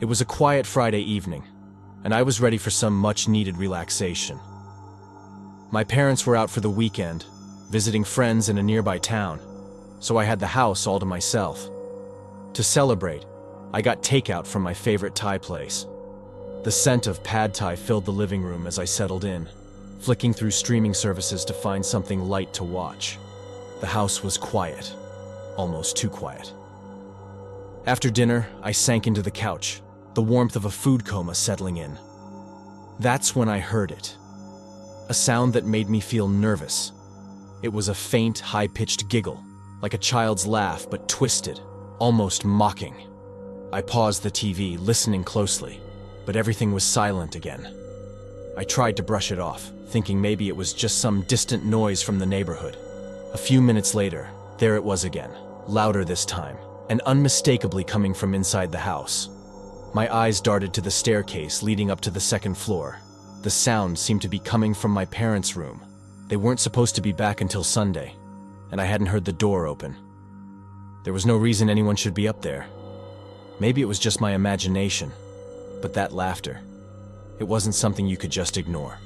It was a quiet Friday evening, and I was ready for some much-needed relaxation. My parents were out for the weekend, visiting friends in a nearby town, so I had the house all to myself. To celebrate, I got takeout from my favorite Thai place. The scent of pad Thai filled the living room as I settled in, flicking through streaming services to find something light to watch. The house was quiet, almost too quiet. After dinner, I sank into the couch, the warmth of a food coma settling in. That's when I heard it. A sound that made me feel nervous. It was a faint, high-pitched giggle, like a child's laugh but twisted, almost mocking. I paused the TV, listening closely, but everything was silent again. I tried to brush it off, thinking maybe it was just some distant noise from the neighborhood. A few minutes later, there it was again, louder this time, and unmistakably coming from inside the house. My eyes darted to the staircase leading up to the second floor. The sound seemed to be coming from my parents' room. They weren't supposed to be back until Sunday, and I hadn't heard the door open. There was no reason anyone should be up there. Maybe it was just my imagination, but that laughter, it wasn't something you could just ignore.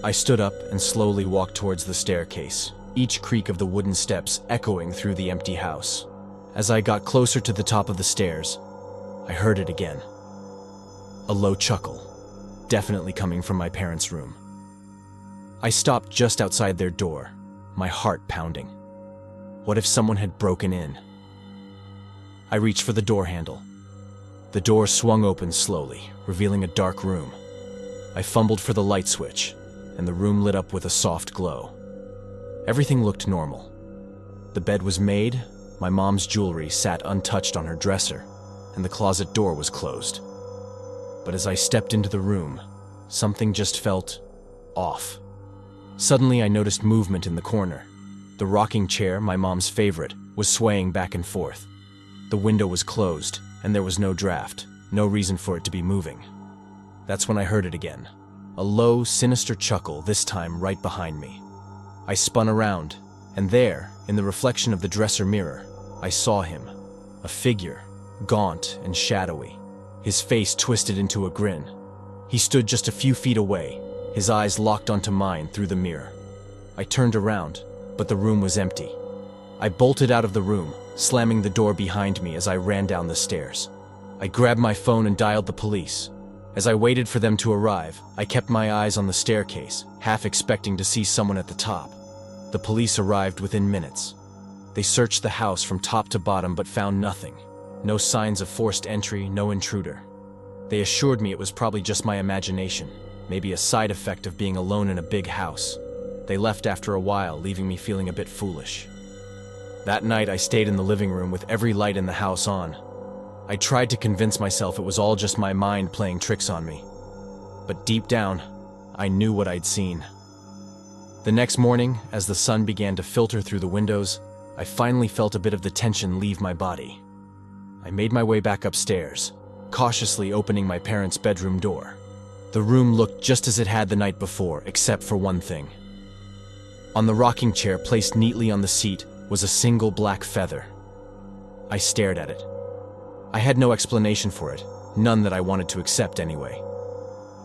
I stood up and slowly walked towards the staircase, each creak of the wooden steps echoing through the empty house. As I got closer to the top of the stairs, I heard it again. A low chuckle, definitely coming from my parents' room. I stopped just outside their door, my heart pounding. What if someone had broken in? I reached for the door handle. The door swung open slowly, revealing a dark room. I fumbled for the light switch, and the room lit up with a soft glow. Everything looked normal. The bed was made, my mom's jewelry sat untouched on her dresser, and the closet door was closed. But as I stepped into the room, something just felt off. Suddenly I noticed movement in the corner. The rocking chair, my mom's favorite, was swaying back and forth. The window was closed, and there was no draft, no reason for it to be moving. That's when I heard it again. A low, sinister chuckle, this time right behind me. I spun around, and there, in the reflection of the dresser mirror, I saw him. A figure, gaunt and shadowy, his face twisted into a grin. He stood just a few feet away, his eyes locked onto mine through the mirror. I turned around, but the room was empty. I bolted out of the room, slamming the door behind me as I ran down the stairs. I grabbed my phone and dialed the police. As I waited for them to arrive, I kept my eyes on the staircase, half expecting to see someone at the top. The police arrived within minutes. They searched the house from top to bottom but found nothing. No signs of forced entry, no intruder. They assured me it was probably just my imagination, maybe a side effect of being alone in a big house. They left after a while, leaving me feeling a bit foolish. That night I stayed in the living room with every light in the house on. I tried to convince myself it was all just my mind playing tricks on me. But deep down, I knew what I'd seen. The next morning, as the sun began to filter through the windows, I finally felt a bit of the tension leave my body. I made my way back upstairs, cautiously opening my parents' bedroom door. The room looked just as it had the night before, except for one thing. On the rocking chair placed neatly on the seat was a single black feather. I stared at it. I had no explanation for it, none that I wanted to accept anyway.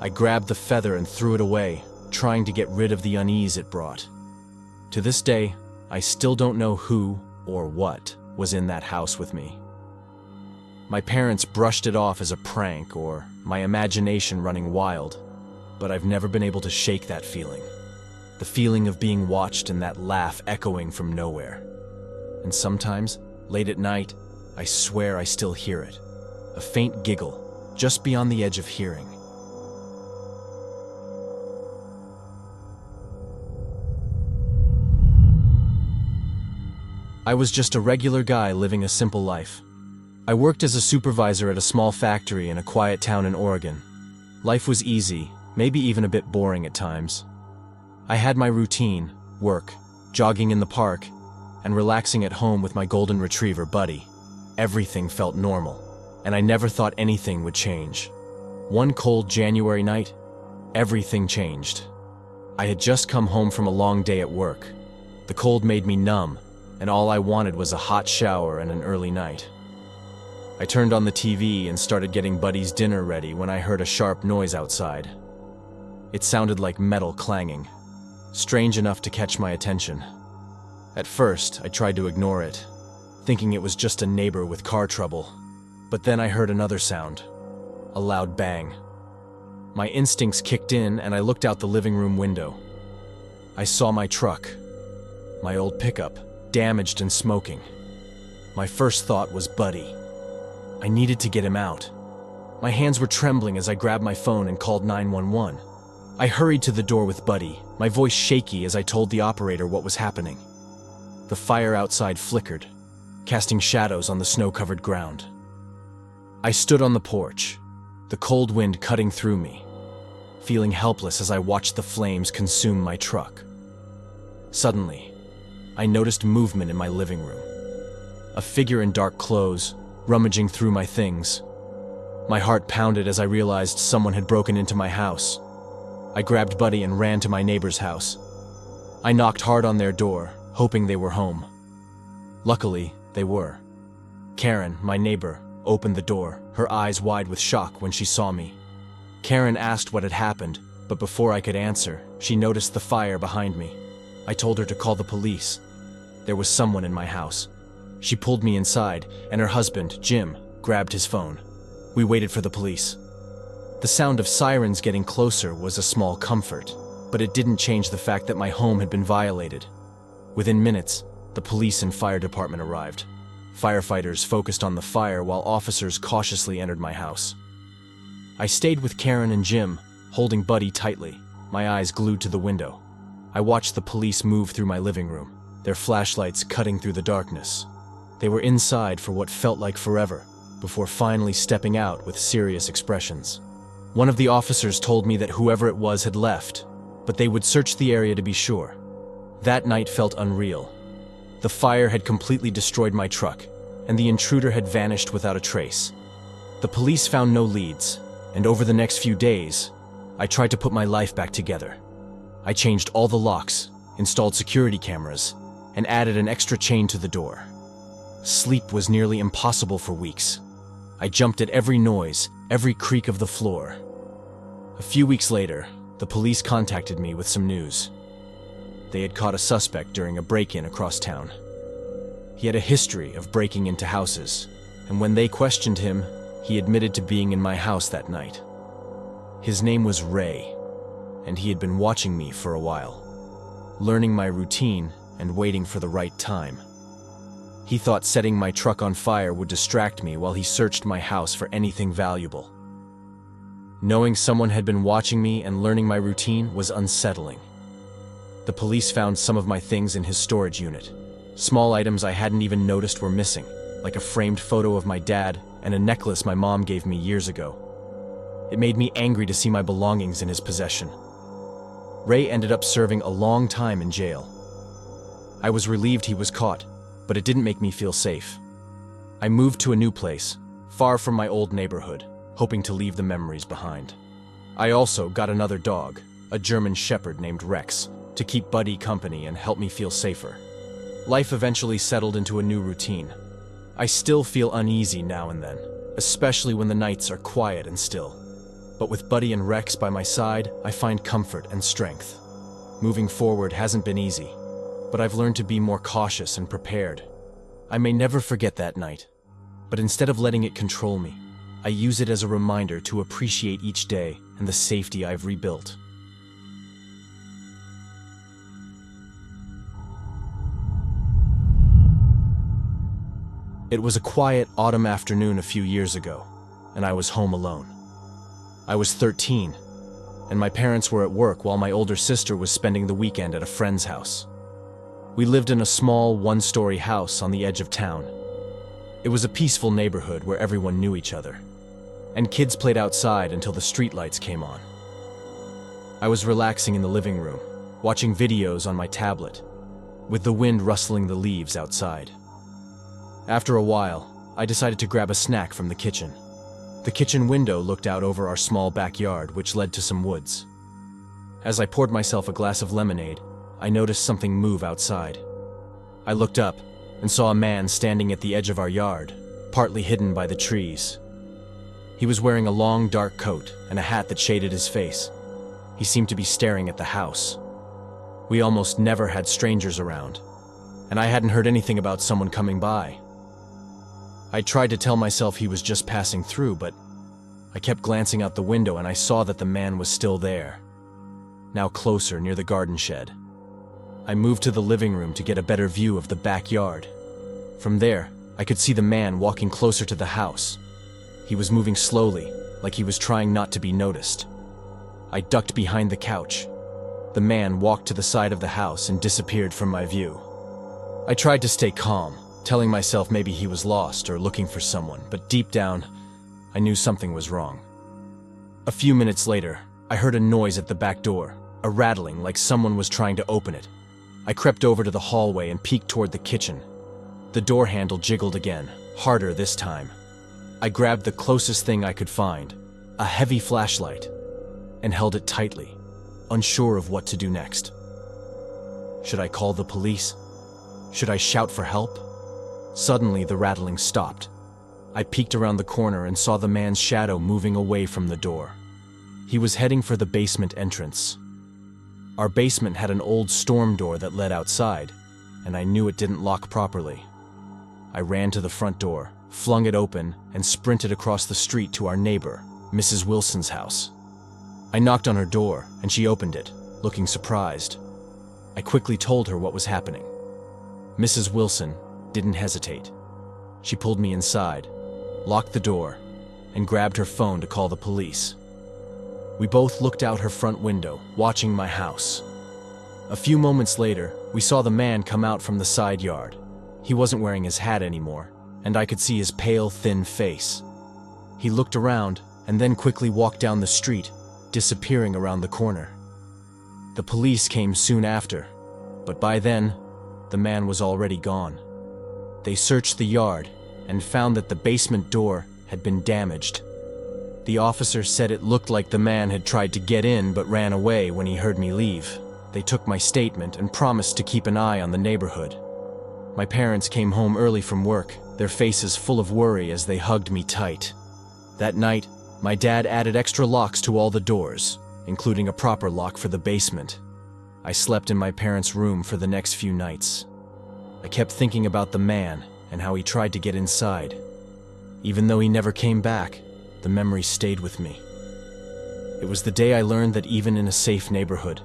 I grabbed the feather and threw it away, trying to get rid of the unease it brought. To this day, I still don't know who or what was in that house with me. My parents brushed it off as a prank or my imagination running wild, but I've never been able to shake that feeling. The feeling of being watched and that laugh echoing from nowhere. And sometimes, late at night, I swear I still hear it. A faint giggle, just beyond the edge of hearing. I was just a regular guy living a simple life. I worked as a supervisor at a small factory in a quiet town in Oregon. Life was easy, maybe even a bit boring at times. I had my routine, work, jogging in the park, and relaxing at home with my golden retriever, Buddy. Everything felt normal, and I never thought anything would change. One cold January night, everything changed. I had just come home from a long day at work. The cold made me numb, and all I wanted was a hot shower and an early night. I turned on the TV and started getting Buddy's dinner ready when I heard a sharp noise outside. It sounded like metal clanging, strange enough to catch my attention. At first, I tried to ignore it, thinking it was just a neighbor with car trouble. But then I heard another sound, a loud bang. My instincts kicked in and I looked out the living room window. I saw my truck, my old pickup, damaged and smoking. My first thought was Buddy. I needed to get him out. My hands were trembling as I grabbed my phone and called 911. I hurried to the door with Buddy, my voice shaky as I told the operator what was happening. The fire outside flickered, casting shadows on the snow-covered ground. I stood on the porch, the cold wind cutting through me, feeling helpless as I watched the flames consume my truck. Suddenly, I noticed movement in my living room. A figure in dark clothes, rummaging through my things. My heart pounded as I realized someone had broken into my house. I grabbed Buddy and ran to my neighbor's house. I knocked hard on their door, hoping they were home. Luckily, they were. Karen, my neighbor, opened the door, her eyes wide with shock when she saw me. Karen asked what had happened, but before I could answer, she noticed the fire behind me. I told her to call the police. There was someone in my house. She pulled me inside, and her husband, Jim, grabbed his phone. We waited for the police. The sound of sirens getting closer was a small comfort, but it didn't change the fact that my home had been violated. Within minutes, the police and fire department arrived. Firefighters focused on the fire while officers cautiously entered my house. I stayed with Karen and Jim, holding Buddy tightly, my eyes glued to the window. I watched the police move through my living room, their flashlights cutting through the darkness. They were inside for what felt like forever, before finally stepping out with serious expressions. One of the officers told me that whoever it was had left, but they would search the area to be sure. That night felt unreal. The fire had completely destroyed my truck, and the intruder had vanished without a trace. The police found no leads, and over the next few days, I tried to put my life back together. I changed all the locks, installed security cameras, and added an extra chain to the door. Sleep was nearly impossible for weeks. I jumped at every noise, every creak of the floor. A few weeks later, the police contacted me with some news. They had caught a suspect during a break-in across town. He had a history of breaking into houses, and when they questioned him, he admitted to being in my house that night. His name was Ray, and he had been watching me for a while, learning my routine and waiting for the right time. He thought setting my truck on fire would distract me while he searched my house for anything valuable. Knowing someone had been watching me and learning my routine was unsettling. The police found some of my things in his storage unit. Small items I hadn't even noticed were missing, like a framed photo of my dad and a necklace my mom gave me years ago. It made me angry to see my belongings in his possession. Ray ended up serving a long time in jail. I was relieved he was caught, but it didn't make me feel safe. I moved to a new place, far from my old neighborhood, hoping to leave the memories behind. I also got another dog, a German Shepherd named Rex, to keep Buddy company and help me feel safer. Life eventually settled into a new routine. I still feel uneasy now and then, especially when the nights are quiet and still. But with Buddy and Rex by my side, I find comfort and strength. Moving forward hasn't been easy, but I've learned to be more cautious and prepared. I may never forget that night, but instead of letting it control me, I use it as a reminder to appreciate each day and the safety I've rebuilt. It was a quiet autumn afternoon a few years ago, and I was home alone. I was 13, and my parents were at work while my older sister was spending the weekend at a friend's house. We lived in a small, one-story house on the edge of town. It was a peaceful neighborhood where everyone knew each other, and kids played outside until the streetlights came on. I was relaxing in the living room, watching videos on my tablet, with the wind rustling the leaves outside. After a while, I decided to grab a snack from the kitchen. The kitchen window looked out over our small backyard, which led to some woods. As I poured myself a glass of lemonade, I noticed something move outside. I looked up and saw a man standing at the edge of our yard, partly hidden by the trees. He was wearing a long, dark coat and a hat that shaded his face. He seemed to be staring at the house. We almost never had strangers around, and I hadn't heard anything about someone coming by. I tried to tell myself he was just passing through, but I kept glancing out the window and I saw that the man was still there, now closer near the garden shed. I moved to the living room to get a better view of the backyard. From there, I could see the man walking closer to the house. He was moving slowly, like he was trying not to be noticed. I ducked behind the couch. The man walked to the side of the house and disappeared from my view. I tried to stay calm, telling myself maybe he was lost or looking for someone, but deep down, I knew something was wrong. A few minutes later, I heard a noise at the back door, a rattling like someone was trying to open it. I crept over to the hallway and peeked toward the kitchen. The door handle jiggled again, harder this time. I grabbed the closest thing I could find, a heavy flashlight, and held it tightly, unsure of what to do next. Should I call the police? Should I shout for help? Suddenly, the rattling stopped. I peeked around the corner and saw the man's shadow moving away from the door. He was heading for the basement entrance. Our basement had an old storm door that led outside, and I knew it didn't lock properly. I ran to the front door, flung it open, and sprinted across the street to our neighbor, Mrs. Wilson's house. I knocked on her door, and she opened it, looking surprised. I quickly told her what was happening. Mrs. Wilson didn't hesitate. She pulled me inside, locked the door, and grabbed her phone to call the police. We both looked out her front window, watching my house. A few moments later, we saw the man come out from the side yard. He wasn't wearing his hat anymore, and I could see his pale, thin face. He looked around and then quickly walked down the street, disappearing around the corner. The police came soon after, but by then, the man was already gone. They searched the yard and found that the basement door had been damaged. The officer said it looked like the man had tried to get in but ran away when he heard me leave. They took my statement and promised to keep an eye on the neighborhood. My parents came home early from work, their faces full of worry as they hugged me tight. That night, my dad added extra locks to all the doors, including a proper lock for the basement. I slept in my parents' room for the next few nights. I kept thinking about the man and how he tried to get inside. Even though he never came back, the memory stayed with me. It was the day I learned that even in a safe neighborhood,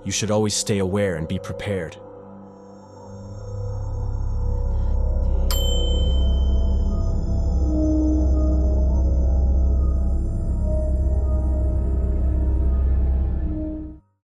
you should always stay aware and be prepared.